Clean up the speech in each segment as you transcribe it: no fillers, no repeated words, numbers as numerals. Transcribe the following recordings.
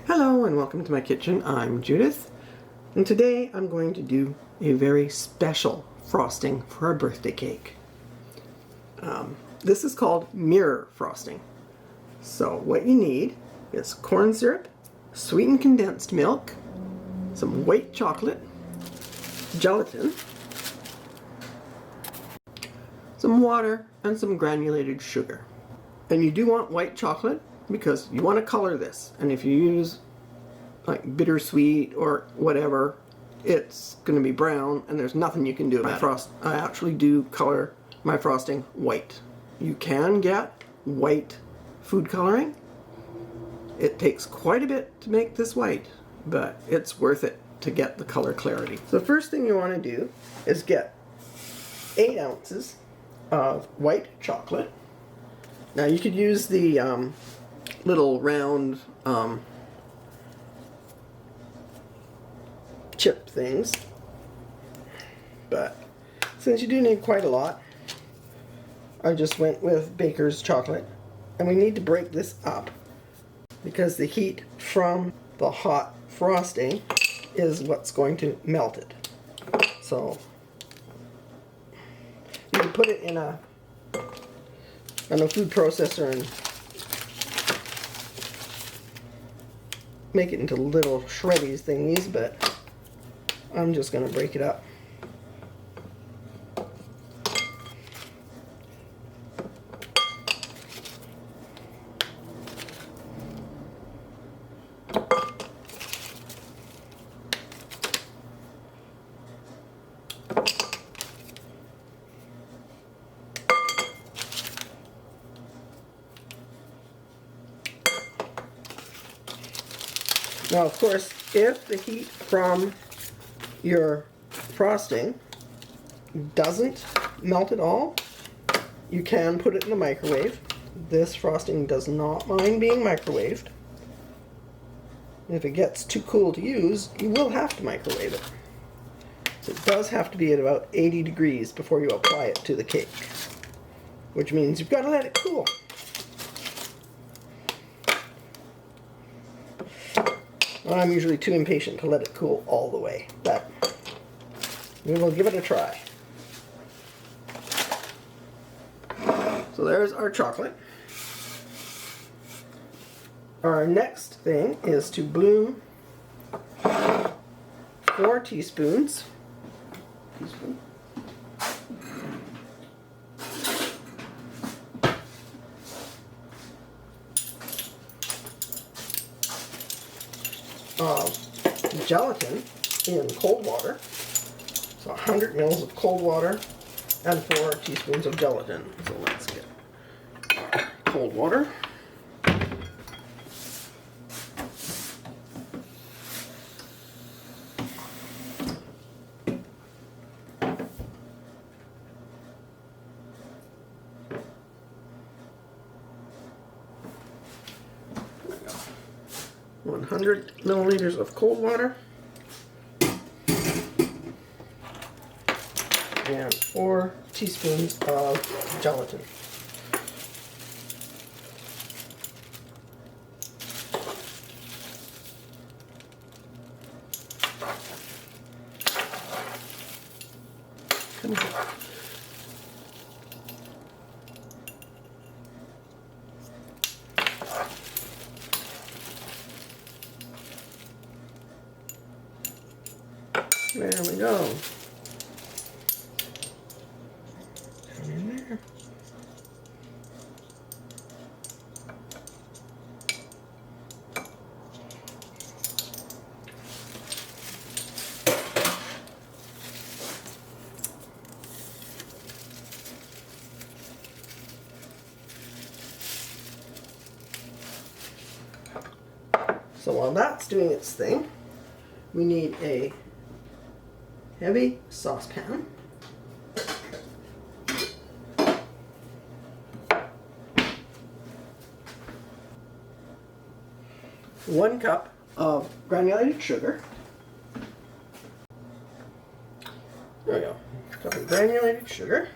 Hello and welcome to my kitchen. I'm Judith, and today I'm going to do a very special frosting for a birthday cake. This is called mirror frosting. So what you need is corn syrup, sweetened condensed milk, some white chocolate, gelatin, some water, and some granulated sugar. And you do want white chocolate because you want to color this, and if you use like bittersweet or whatever, it's going to be brown and there's nothing you can do about it. I actually do color my frosting white. You can get white food coloring. It takes quite a bit to make this white, but it's worth it to get the color clarity. So the first thing you want to do is get 8 ounces of white chocolate. Now you could use the little round chip things, but since you do need quite a lot, I just went with baker's chocolate. And we need to break this up because the heat from the hot frosting is what's going to melt it. So you can put it in a food processor and make it into little shreddies thingies, but I'm just going to break it up. Now, of course, if the heat from your frosting doesn't melt at all, you can put it in the microwave. This frosting does not mind being microwaved. If it gets too cool to use, you will have to microwave it. So it does have to be at about 80 degrees before you apply it to the cake, which means you've got to let it cool. I'm usually too impatient to let it cool all the way, but we will give it a try. So there's our chocolate. Our next thing is to bloom 4 teaspoons. Of gelatin in cold water. So 100 mils of cold water and 4 teaspoons of gelatin. So let's get cold water. There we go. 100 milliliters of cold water and 4 teaspoons of gelatin. Come here. There we go. Come in there. So while that's doing its thing, we need a heavy saucepan. 1 cup of granulated sugar. There we go. A cup of granulated sugar.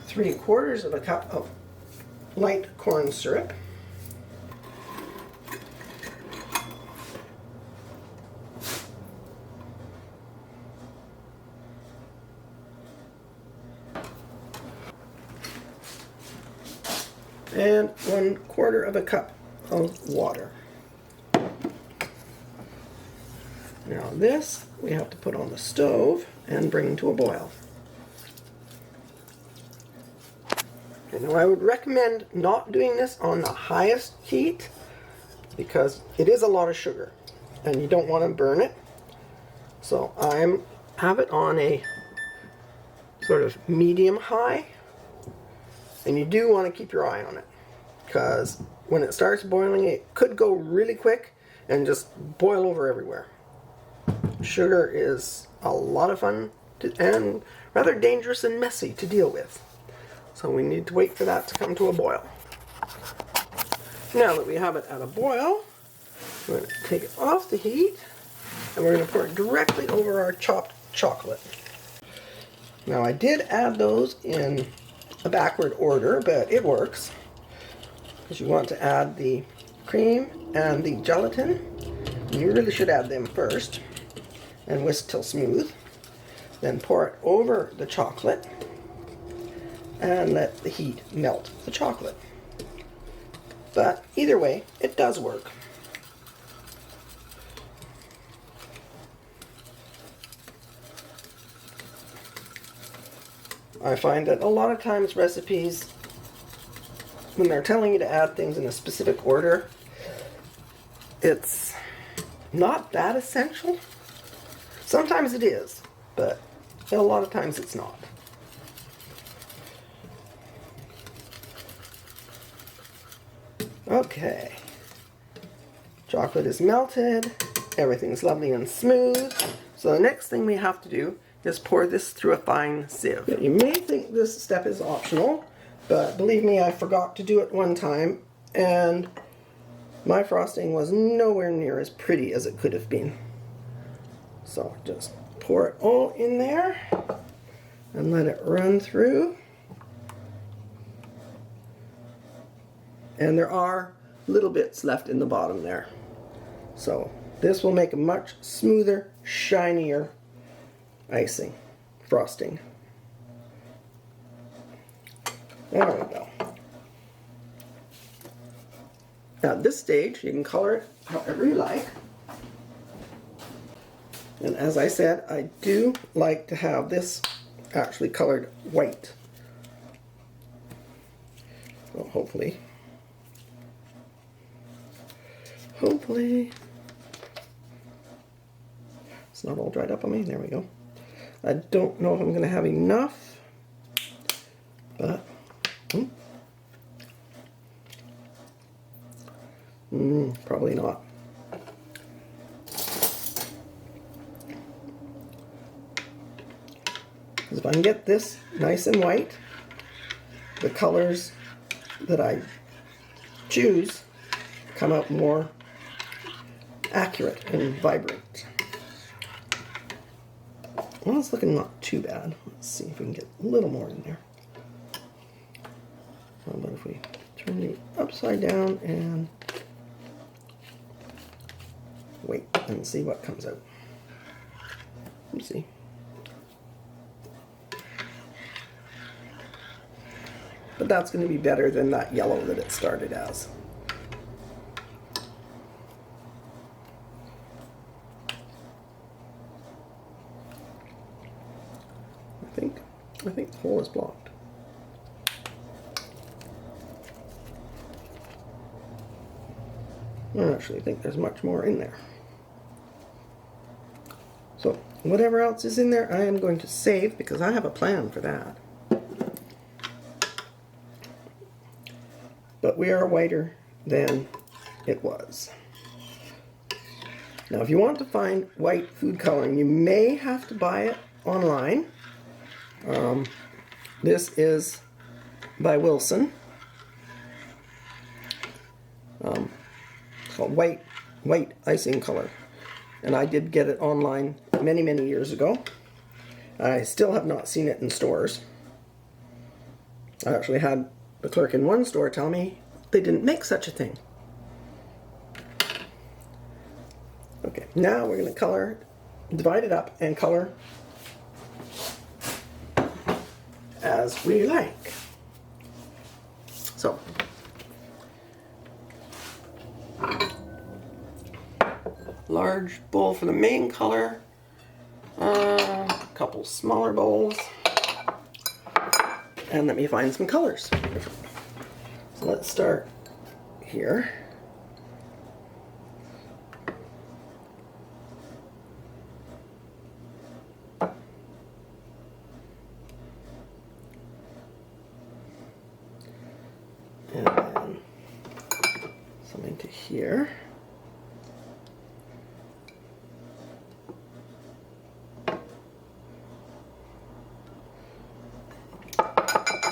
3/4 of a cup of light corn syrup. And 1/4 of a cup of water. Now this we have to put on the stove and bring to a boil. Okay, now I would recommend not doing this on the highest heat because it is a lot of sugar and you don't want to burn it. So I have it on a sort of medium high. And you do want to keep your eye on it because when it starts boiling, it could go really quick and just boil over everywhere. Sugar is a lot of fun and rather dangerous and messy to deal with. So we need to wait for that to come to a boil. Now that we have it at a boil, we're going to take it off the heat and we're going to pour it directly over our chopped chocolate. Now I did add those in a backward order, but it works because you want to add the cream and the gelatin. You really should add them first and whisk till smooth. Then pour it over the chocolate and let the heat melt the chocolate. But either way, it does work. I find that a lot of times recipes, when they're telling you to add things in a specific order, it's not that essential. Sometimes it is, but a lot of times it's not. Okay. Chocolate is melted. Everything's lovely and smooth. So the next thing we have to do is pour this through a fine sieve. You may think this step is optional, but believe me, I forgot to do it one time, and my frosting was nowhere near as pretty as it could have been. So just pour it all in there and let it run through. And there are little bits left in the bottom there. So this will make a much smoother, shinier icing, frosting. There we go. At this stage, you can color it however you like. And as I said, I do like to have this actually colored white. Well, hopefully it's not all dried up on me. There we go. I don't know if I'm going to have enough, but probably not. Because if I can get this nice and white, the colors that I choose come out more accurate and vibrant. Well, it's looking not too bad. Let's see if we can get a little more in there. How about if we turn it upside down and wait and see what comes out. Let's see. But that's going to be better than that yellow that it started as. I think the hole is blocked. I actually think there's much more in there. So whatever else is in there, I am going to save because I have a plan for that. But we are whiter than it was. Now if you want to find white food coloring, you may have to buy it online. This is by Wilton. It's called white icing color. And I did get it online many, many years ago. I still have not seen it in stores. I actually had the clerk in one store tell me they didn't make such a thing. Okay, now we're going to color, divide it up and color as we like. So, large bowl for the main color, a couple smaller bowls, and let me find some colors. So let's start here. And then something to here.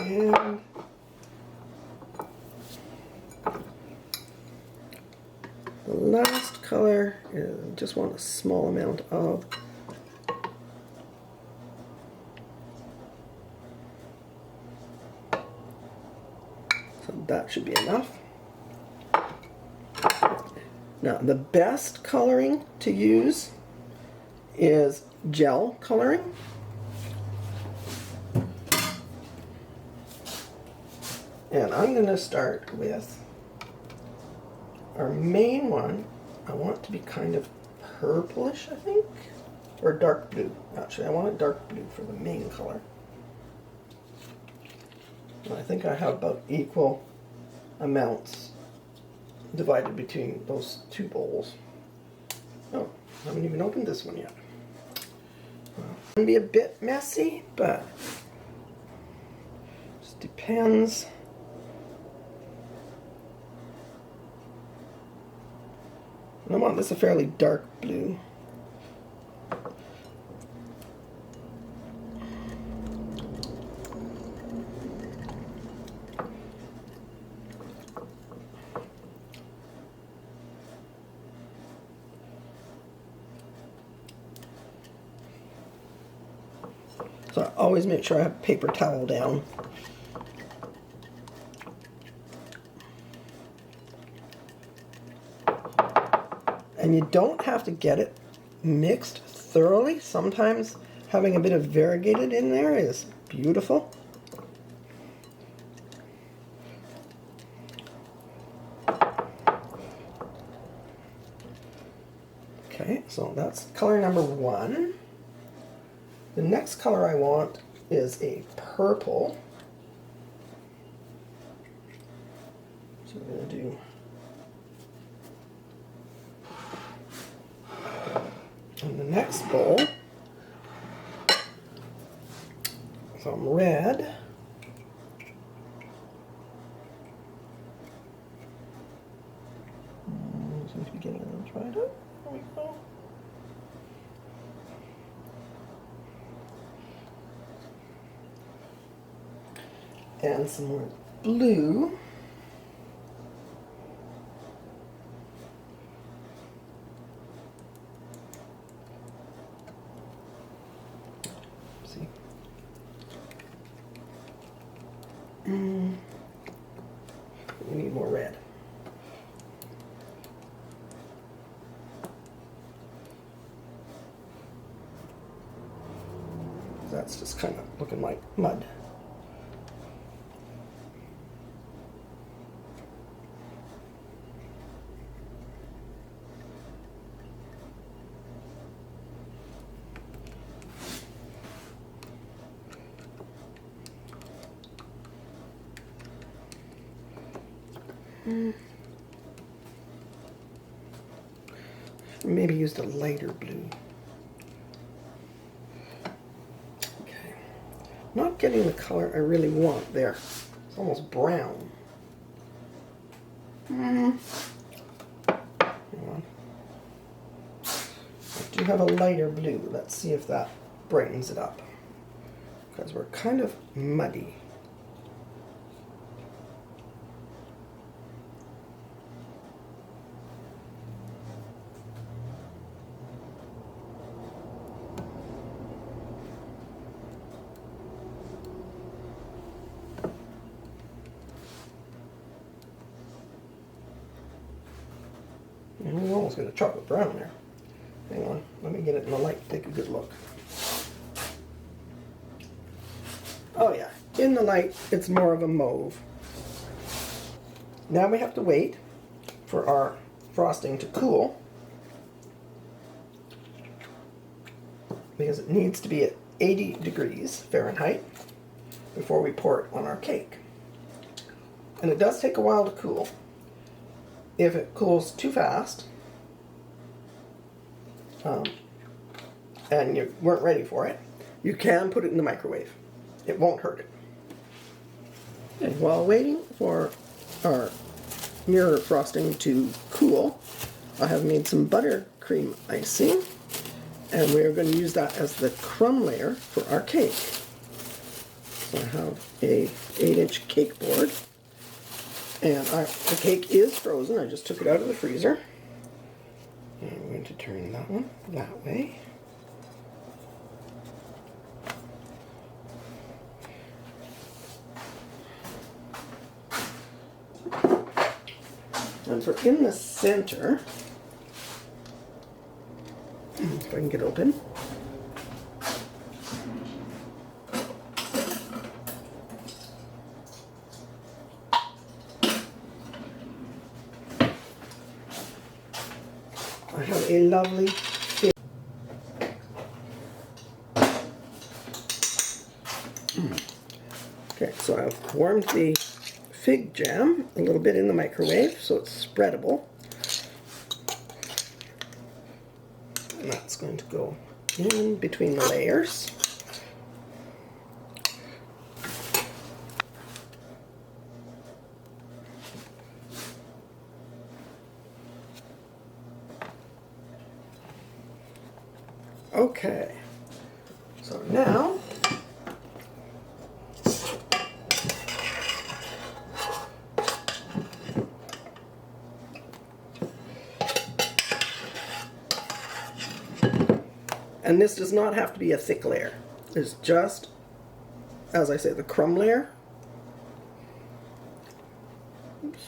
And the last color is just want a small amount of that should be enough. Now the best coloring to use is gel coloring. And I'm going to start with our main one. I want it to be kind of purplish, I think, or dark blue. Actually, I want it dark blue for the main color. And I think I have about equal amounts divided between those two bowls. Oh, I haven't even opened this one yet. Well, it's going to be a bit messy, but just depends. I want this a fairly dark blue. So I always make sure I have a paper towel down. And you don't have to get it mixed thoroughly. Sometimes having a bit of variegated in there is beautiful. Okay, so that's color number one. The next color I want is a purple. So we're going to do in the next bowl some red. Seems to be getting a little dried up. There we go. And some more blue. See. We need more red. That's just kind of looking like mud. Maybe used a lighter blue. Okay. Not getting the color I really want there. It's almost brown. Hang on. I do have a lighter blue. Let's see if that brightens it up. Because we're kind of muddy. almost got a chocolate brown there. Hang on, let me get it in the light, take a good look. Oh yeah, in the light it's more of a mauve. Now we have to wait for our frosting to cool, because it needs to be at 80 degrees Fahrenheit before we pour it on our cake. And it does take a while to cool. If it cools too fast, and you weren't ready for it, you can put it in the microwave. It won't hurt it. And while waiting for our mirror frosting to cool, I have made some buttercream icing, and we're going to use that as the crumb layer for our cake. So I have a 8-inch cake board, and the cake is frozen. I just took it out of the freezer. And I'm going to turn that one that way. And for in the center, if I can get open, I have a lovely fig. Okay, so I've warmed the fig jam a little bit in the microwave so it's spreadable. And that's going to go in between the layers. Okay, so now and this does not have to be a thick layer. It's just, as I say, the crumb layer. Oops.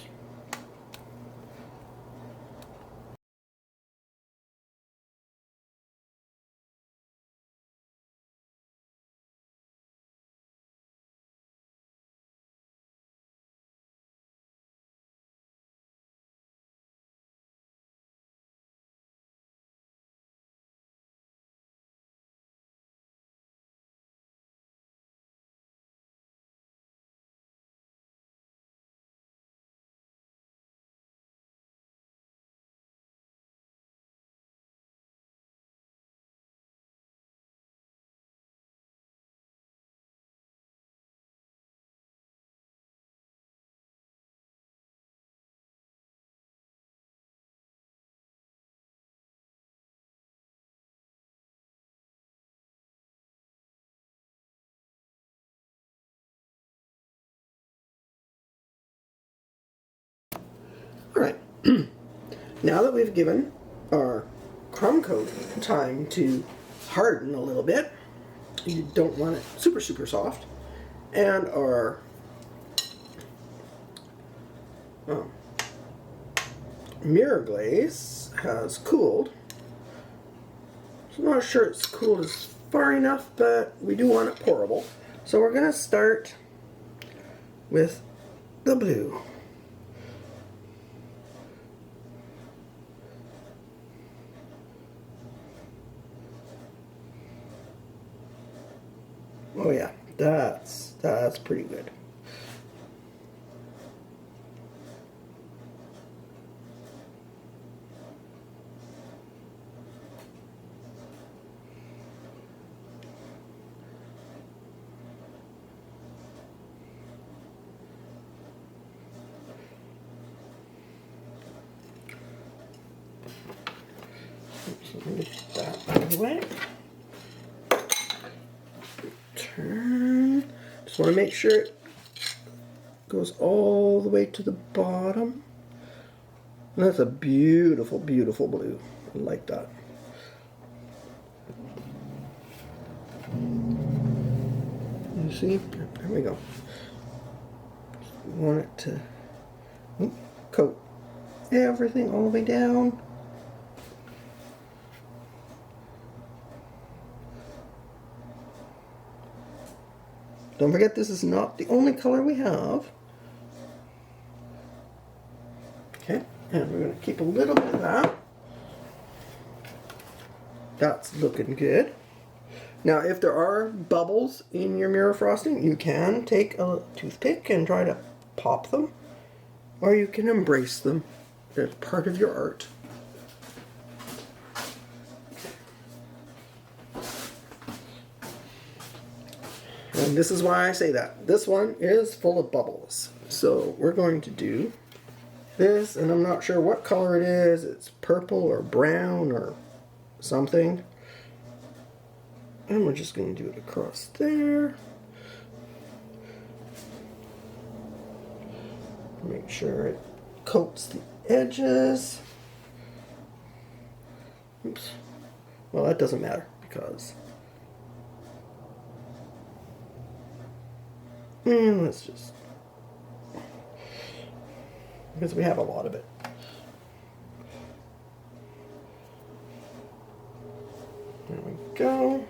All right, now that we've given our crumb coat time to harden a little bit, you don't want it super, super soft, and our mirror glaze has cooled. So I'm not sure it's cooled as far enough, but we do want it pourable. So we're going to start with the blue. Oh yeah, that's pretty good. So let me get that out of the way. Turn. Just want to make sure it goes all the way to the bottom. And that's a beautiful, beautiful blue. I like that. You see? There we go. Just want it to coat everything all the way down. Don't forget, this is not the only color we have. Okay, and we're going to keep a little bit of that. That's looking good. Now, if there are bubbles in your mirror frosting, you can take a toothpick and try to pop them, or you can embrace them. They're part of your art. And this is why I say that. This one is full of bubbles. So we're going to do this, and I'm not sure what color it is. It's purple or brown or something. And we're just going to do it across there. Make sure it coats the edges. Oops. Well, that doesn't matter because... And let's just... because we have a lot of it. There we go.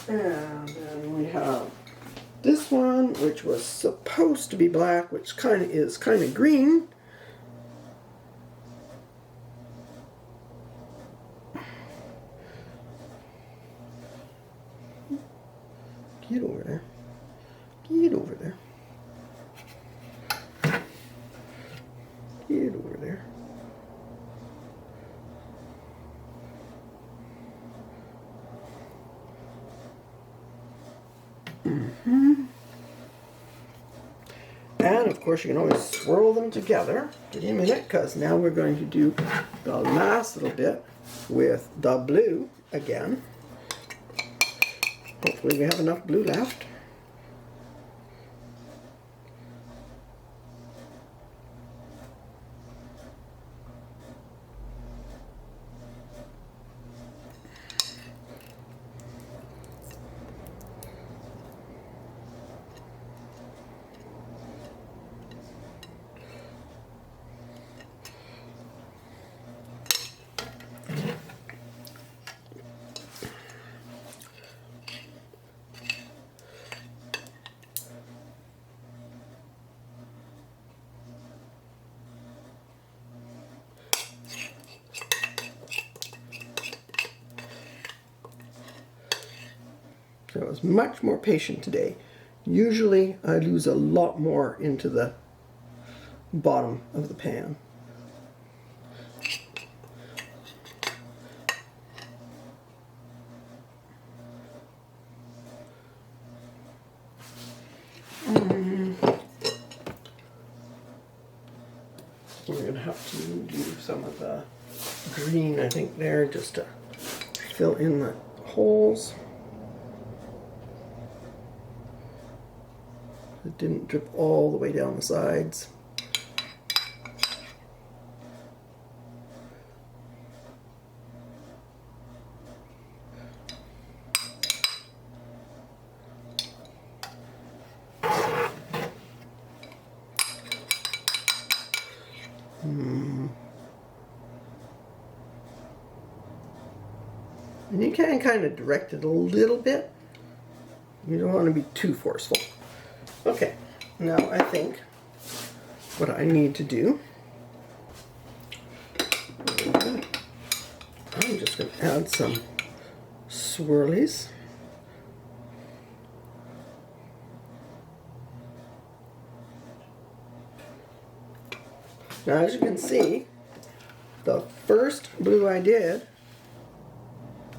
And then we have this one, which was supposed to be black, which is kind of green. Get over there. Get over there. Get over there. And of course you can always swirl them together. Give me a minute, because now we're going to do the last little bit with the blue again. Hopefully we have enough blue left. So I was much more patient today. Usually I lose a lot more into the bottom of the pan. We're going to have to do some of the green, I think, there, just to fill in the holes. It didn't drip all the way down the sides. And you can kind of direct it a little bit. You don't want to be too forceful. Okay, now I think what I need to do, I'm just going to add some swirlies. Now as you can see, the first blue I did,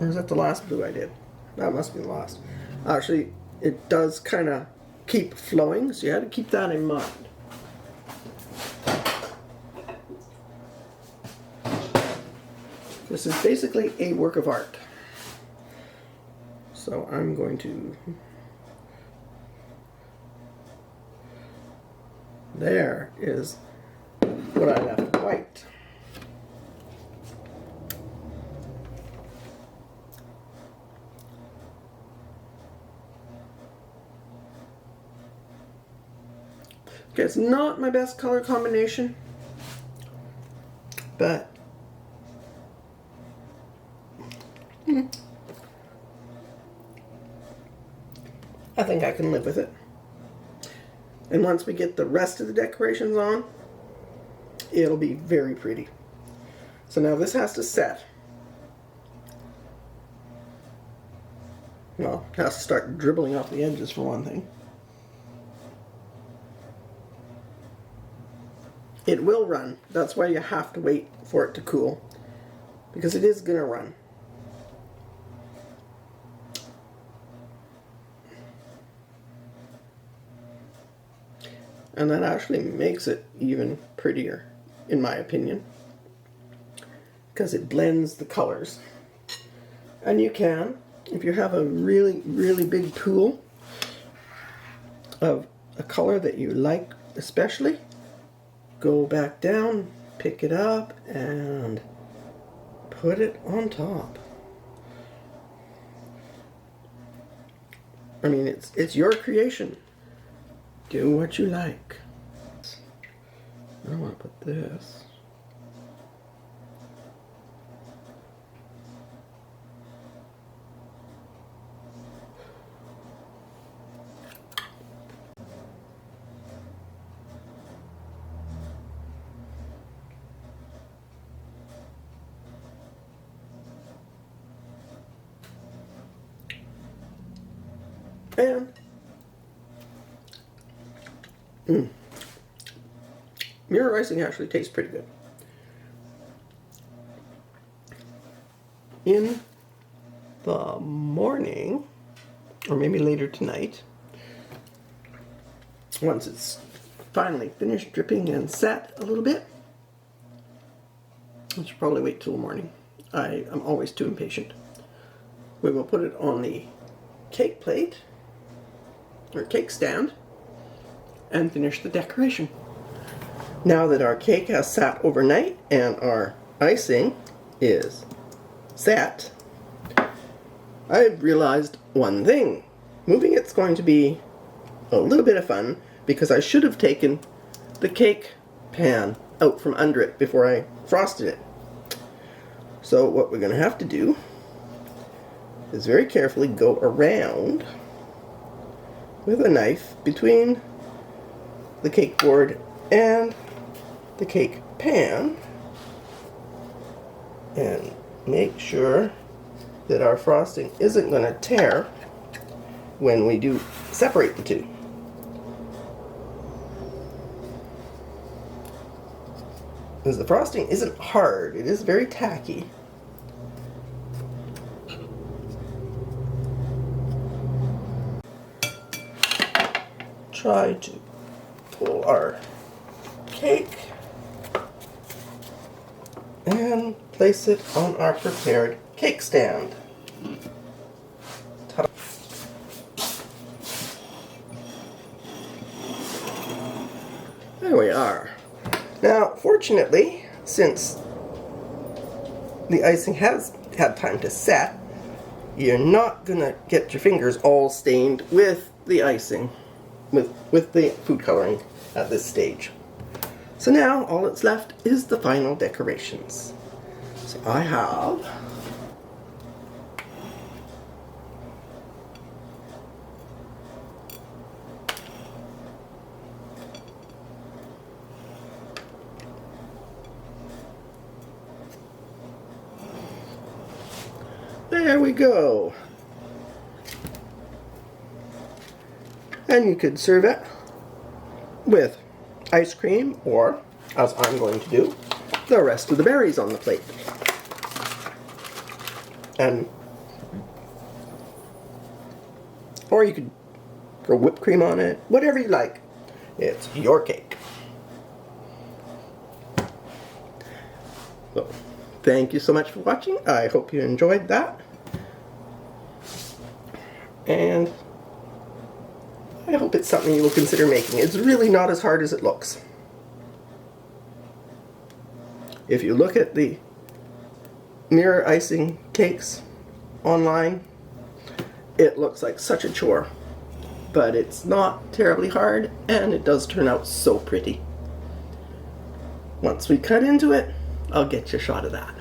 or is that the last blue I did? That must be the last. Actually, it does kind of keep flowing, so you have to keep that in mind. This is basically a work of art. So I'm going to... There is what I left white. Okay, it's not my best color combination, but I think I can live with it. And once we get the rest of the decorations on, it'll be very pretty. So now this has to set. Well, it has to start dribbling off the edges for one thing. It will run. That's why you have to wait for it to cool, because it is going to run. And that actually makes it even prettier, in my opinion, because it blends the colors. And you can, if you have a really, really big pool of a color that you like especially, go back down, pick it up, and put it on top. I mean, it's your creation. Do what you like. I don't want to put this. And mirror icing actually tastes pretty good. In the morning, or maybe later tonight, once it's finally finished dripping and set a little bit, I should probably wait till the morning. I'm always too impatient. We will put it on the cake plate, or cake stand, and finish the decoration. Now that our cake has sat overnight and our icing is set, I've realized one thing. Moving it's going to be a little bit of fun, because I should have taken the cake pan out from under it before I frosted it. So what we're going to have to do is very carefully go around with a knife between the cake board and the cake pan and make sure that our frosting isn't going to tear when we do separate the two. Because the frosting isn't hard, it is very tacky. Try to pull our cake and place it on our prepared cake stand. Ta-da. There we are. Now, fortunately, since the icing has had time to set, you're not gonna get your fingers all stained with the icing, with the food coloring at this stage. So now all that's left is the final decorations. So I have there we go. And you could serve it with ice cream, or, as I'm going to do, the rest of the berries on the plate. Or you could throw whipped cream on it, whatever you like. It's your cake. So, thank you so much for watching. I hope you enjoyed that. And I hope it's something you will consider making. It's really not as hard as it looks. If you look at the mirror icing cakes online, it looks like such a chore. But it's not terribly hard, and it does turn out so pretty. Once we cut into it, I'll get you a shot of that.